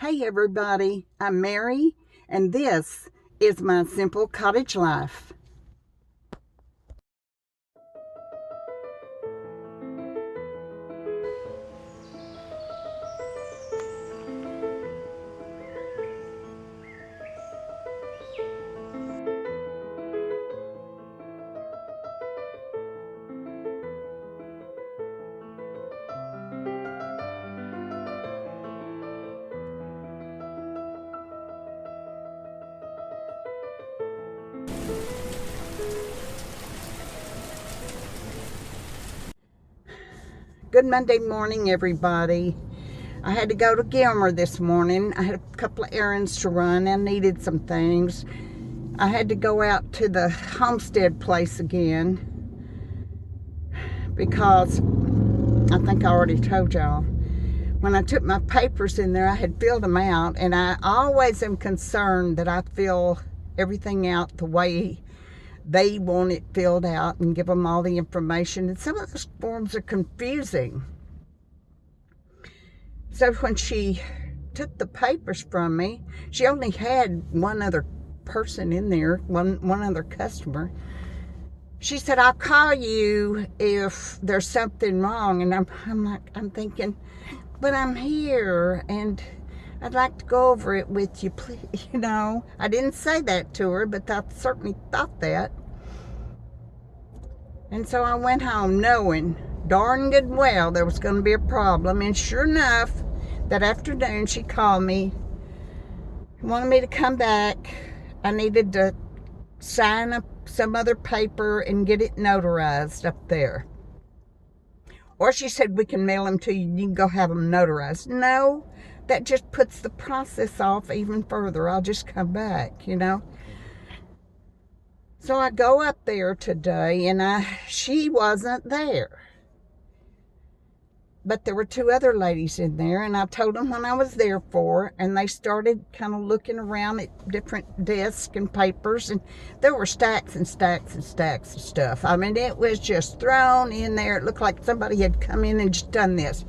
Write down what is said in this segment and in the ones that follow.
Hey everybody, I'm Mary, and this is my simple cottage life. Good Monday morning, everybody. I had to go to Gilmer this morning. I had a couple of errands to run. I needed some things. I had to go out to the homestead place again because I think I already told y'all. When I took my papers in there, I had filled them out, and I always am concerned that I fill everything out the way they want it filled out and give them all the information. And some of those forms are confusing. So when she took the papers from me, she only had one other person in there, one other customer. She said, "I'll call you if there's something wrong." And I'm thinking, but I'm here and I'd like to go over it with you, please. I didn't say that to her, but I certainly thought that. And so I went home knowing darn good well there was going to be a problem. And sure enough, that afternoon she called me, wanted me to come back. I needed to sign up some other paper and get it notarized up there. Or she said, "We can mail them to you. You can go have them notarized." No, that just puts the process off even further. I'll just come back, So I go up there today, and she wasn't there. But there were two other ladies in there, and I told them what I was there for, and they started kind of looking around at different desks and papers, and there were stacks and stacks and stacks of stuff. I mean, it was just thrown in there. It looked like somebody had come in and just done this.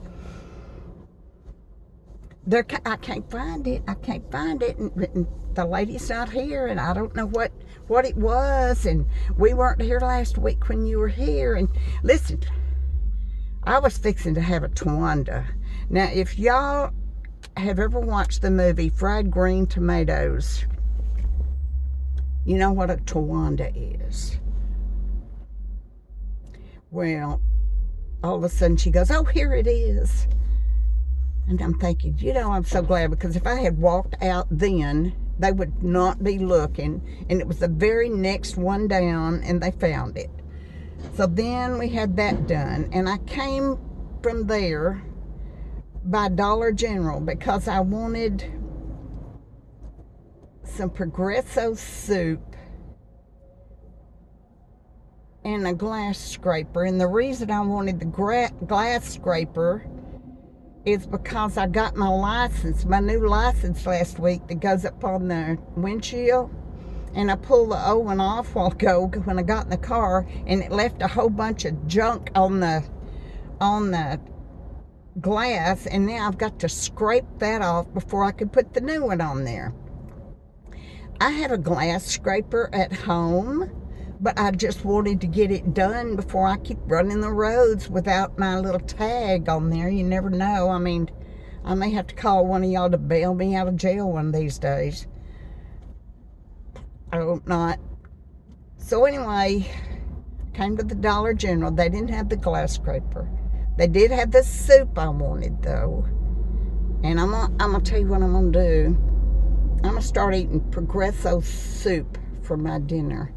I can't find it. I can't find it. And the lady's not here, and I don't know what it was, and we weren't here last week when you were here. And listen, I was fixing to have a Tawanda. Now, if y'all have ever watched the movie Fried Green Tomatoes, you know what a Tawanda is. Well, all of a sudden she goes, "Oh, here it is." And I'm thinking, I'm so glad, because if I had walked out then, they would not be looking. And it was the very next one down, and they found it. So then we had that done. And I came from there by Dollar General because I wanted some Progresso soup and a glass scraper. And the reason I wanted the glass scraper is because I got my new license last week that goes up on the windshield. And I pulled the old one off a while ago when I got in the car, and it left a whole bunch of junk on the glass, and now I've got to scrape that off before I could put the new one on there. I have a glass scraper at home, but I just wanted to get it done before I keep running the roads without my little tag on there. You never know. I mean, I may have to call one of y'all to bail me out of jail one of these days. I hope not. So anyway, came to the Dollar General. They didn't have the glass scraper. They did have the soup I wanted, though. And I'm gonna tell you what I'm gonna do. I'm gonna start eating Progresso soup for my dinner.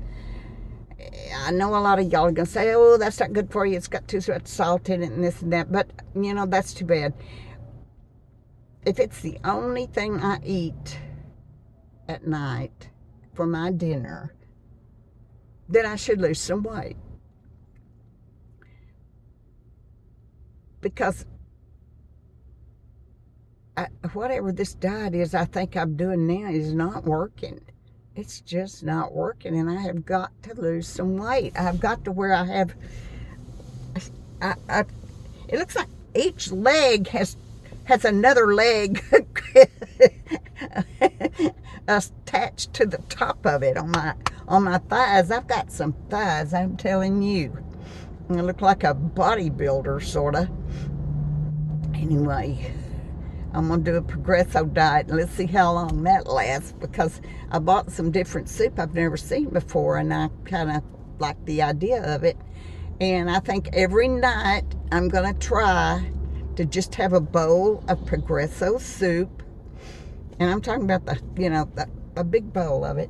I know a lot of y'all are gonna say, "Oh, that's not good for you. It's got too much salt in it and this and that." But that's too bad. If it's the only thing I eat at night for my dinner, then I should lose some weight. Because whatever this diet is I think I'm doing now is not working. It's just not working, and I have got to lose some weight. I've got to where I have, it looks like each leg has another leg attached to the top of it on my thighs. I've got some thighs, I'm telling you. I look like a bodybuilder, sort of. Anyway, I'm going to do a Progresso diet, and let's see how long that lasts, because I bought some different soup I've never seen before, and I kind of like the idea of it. And I think every night I'm going to try to just have a bowl of Progresso soup. And I'm talking about a big bowl of it.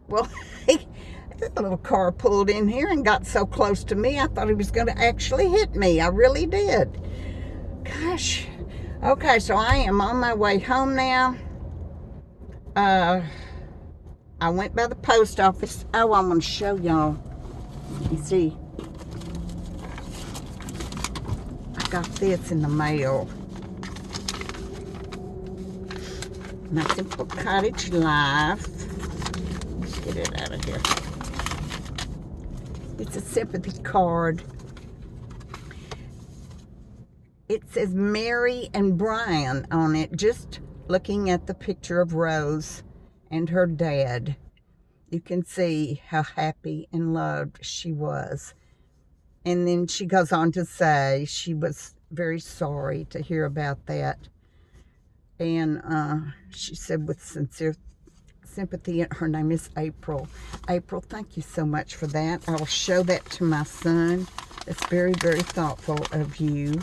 Well, a little car pulled in here and got so close to me, I thought he was going to actually hit me. I really did. Gosh. Okay, so I am on my way home now. I went by the post office. Oh, I'm going to show y'all. You see, I got this in the mail. My Simple Cottage Life. Let's get it out of here. It's a sympathy card. It says Mary and Brian on it, just looking at the picture of Rose and her dad. You can see how happy and loved she was. And then she goes on to say she was very sorry to hear about that. And she said with sincere sympathy, her name is April. April, thank you so much for that. I will show that to my son. It's very, very thoughtful of you.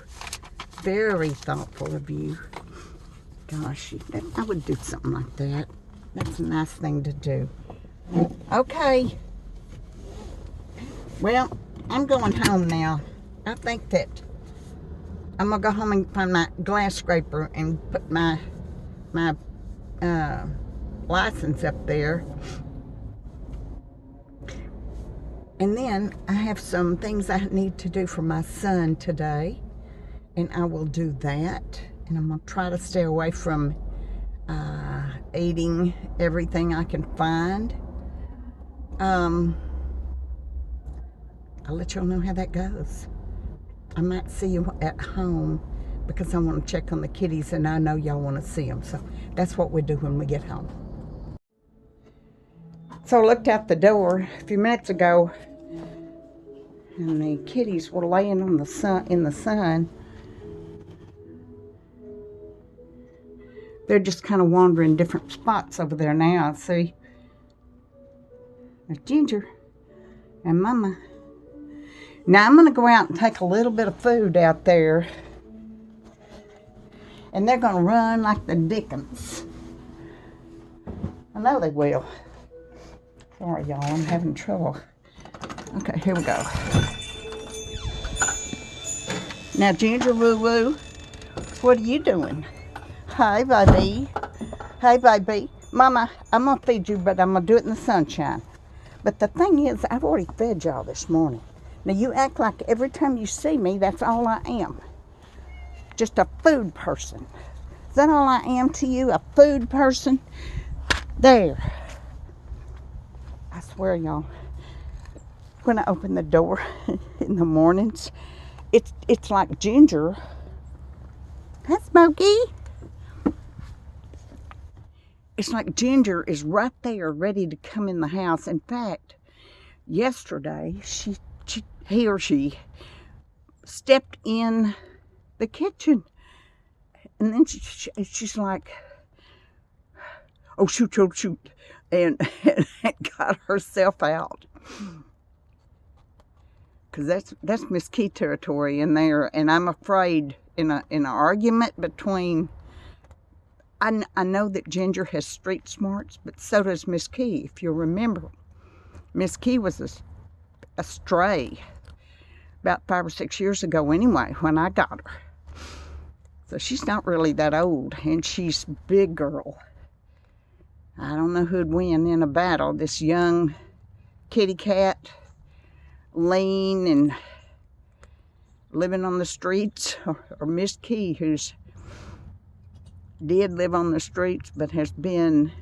Very thoughtful of you. Gosh, I would do something like that. That's a nice thing to do. Okay. Well, I'm going home now. I think that I'm going to go home and find my glass scraper and put my license up there. And then I have some things I need to do for my son today. And I will do that. And I'm going to try to stay away from eating everything I can find. I'll let y'all know how that goes. I might see you at home because I want to check on the kitties, and I know y'all want to see them. So that's what we do when we get home. So I looked out the door a few minutes ago, and the kitties were laying on the sun, in the sun. They're just kind of wandering different spots over there now. See, there's Ginger and Mama. Now I'm going to go out and take a little bit of food out there, and they're going to run like the dickens. I know they will. Sorry, y'all, I'm having trouble. Okay, here we go. Now, Ginger Woo Woo, what are you doing? Hi, baby. Hey, baby. Mama, I'm going to feed you, but I'm going to do it in the sunshine. But the thing is, I've already fed y'all this morning. Now, you act like every time you see me, that's all I am. Just a food person. Is that all I am to you? A food person? There. I swear, y'all, when I open the door in the mornings, it's like Ginger. Hi, Smokey. It's like Ginger is right there ready to come in the house. In fact, yesterday, he or she stepped in the kitchen, and then she's like, oh shoot, and got herself out, because that's Miss Key territory in there. And I'm afraid in an argument between, I know that Ginger has street smarts, but so does Miss Key. If you'll remember, Miss Key was a stray about 5 or 6 years ago anyway, when I got her. So she's not really that old, and she's a big girl. I don't know who'd win in a battle, this young kitty cat, lean and living on the streets, or Miss Key, who's did live on the streets but has been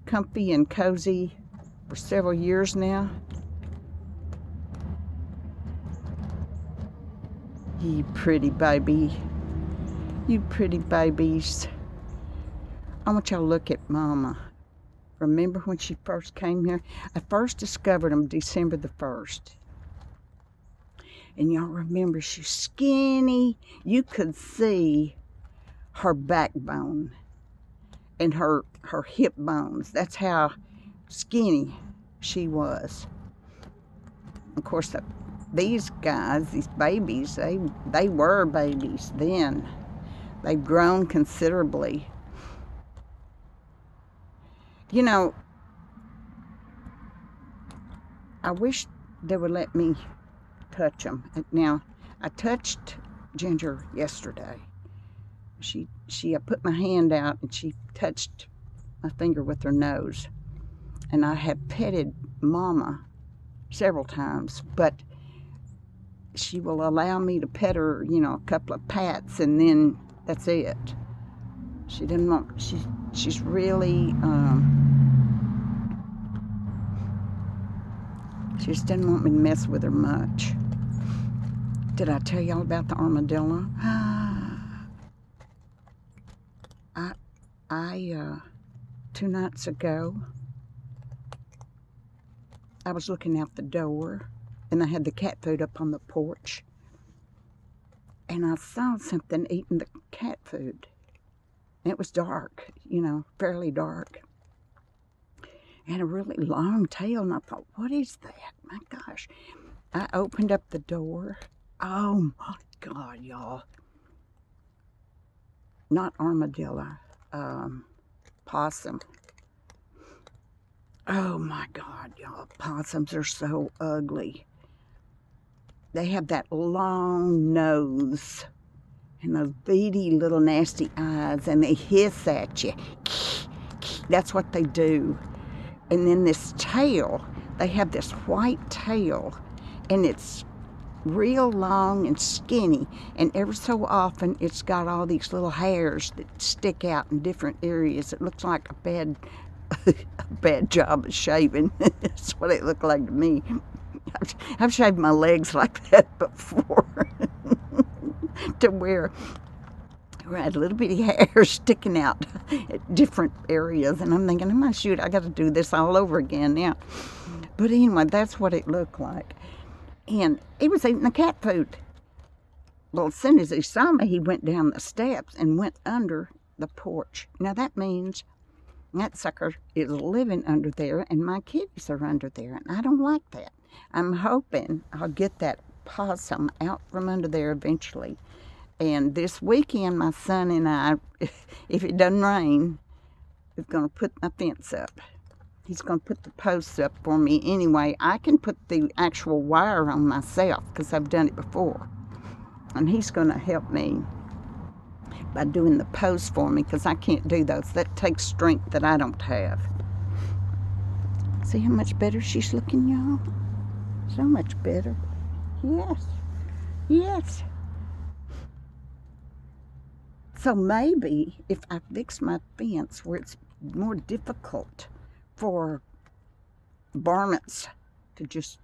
comfy and cozy for several years now. You pretty baby. You pretty babies. I want y'all to look at Mama. Remember when she first came here? I first discovered them December the 1st. And y'all remember she's skinny. You could see her backbone and her hip bones. That's how skinny she was. Of course, these guys, these babies, they were babies then. They've grown considerably. You know, I wish they would let me touch them. Now, I touched Ginger yesterday. I put my hand out and she touched my finger with her nose. And I have petted Mama several times, but she will allow me to pet her, you know, a couple of pats, and then that's it. She didn't want, she's really, she just didn't want me to mess with her much. Did I tell y'all about the armadillo? I 2 nights ago, I was looking out the door, and I had the cat food up on the porch, and I saw something eating the cat food. And it was dark, you know, fairly dark. It had a really long tail, and I thought, what is that? My gosh. I opened up the door. Oh, my God, y'all. Not armadillo. Possum. Oh, my God, y'all. Possums are so ugly. They have that long nose and those beady little nasty eyes, and they hiss at you. That's what they do. And then this tail, they have this white tail, and it's real long and skinny, and every so often it's got all these little hairs that stick out in different areas. It looks like a bad job of shaving. That's what it looked like to me. I've shaved my legs like that before. To where I had little bitty hairs sticking out at different areas, and I'm thinking, oh my shoot, I got to do this all over again now. But anyway, that's what it looked like. And he was eating the cat food. Well, as soon as he saw me, he went down the steps and went under the porch. Now that means that sucker is living under there, and my kitties are under there, and I don't like that. I'm hoping I'll get that possum out from under there eventually. And this weekend, my son and I, if it doesn't rain, is going to put my fence up. He's going to put the posts up for me anyway. I can put the actual wire on myself because I've done it before. And he's going to help me by doing the posts for me because I can't do those. That takes strength that I don't have. See how much better she's looking, y'all? So much better. Yes. Yes. So maybe if I fix my fence where it's more difficult for varmints to just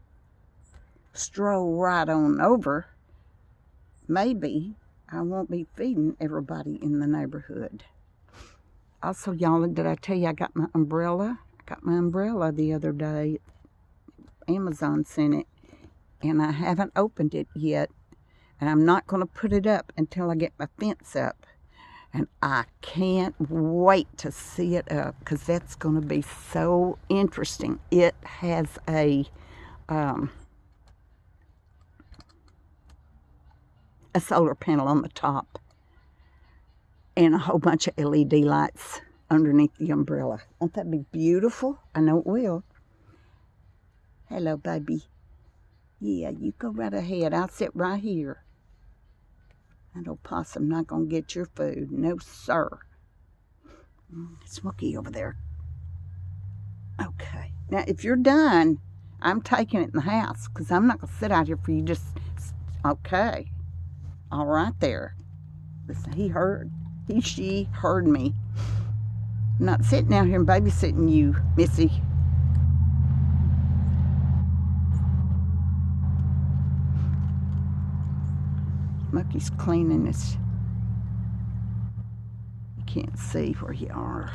stroll right on over, maybe I won't be feeding everybody in the neighborhood. Also, y'all, did I tell you I got my umbrella? I got my umbrella the other day. Amazon sent it, and I haven't opened it yet, and I'm not going to put it up until I get my fence up. And I can't wait to see it up because that's going to be so interesting. It has a solar panel on the top and a whole bunch of LED lights underneath the umbrella. Won't that be beautiful? I know it will. Hello, baby. Yeah, you go right ahead. I'll sit right here. That old possum not going to get your food. No, sir. Smokey over there. Okay. Now, if you're done, I'm taking it in the house because I'm not going to sit out here for you just... Okay. All right there. Listen, she heard me. I'm not sitting out here and babysitting you, Missy. Smokey's cleaning his can't see where you are.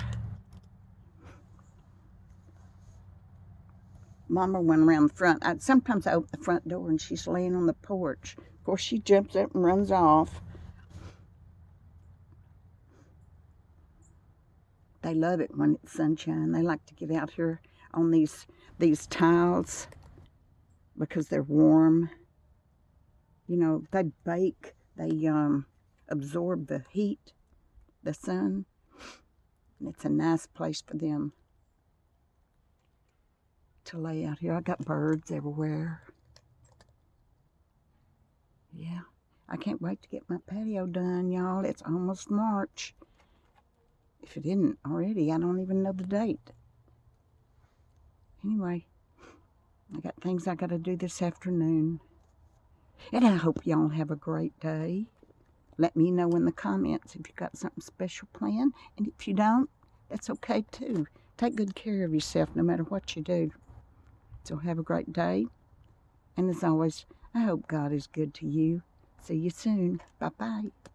Mama went around the front. Sometimes I open the front door and she's laying on the porch. Of course, she jumps up and runs off. They love it when it's sunshine. They like to get out here on these tiles because they're warm. You know, they bake. They absorb the heat, the sun. And it's a nice place for them to lay out here. I got birds everywhere. Yeah, I can't wait to get my patio done, y'all. It's almost March. If it isn't already, I don't even know the date. Anyway, I got things I got to do this afternoon. And I hope y'all have a great day. Let me know in the comments if you got something special planned. And if you don't, that's okay too. Take good care of yourself no matter what you do. So have a great day. And as always, I hope God is good to you. See you soon. Bye-bye.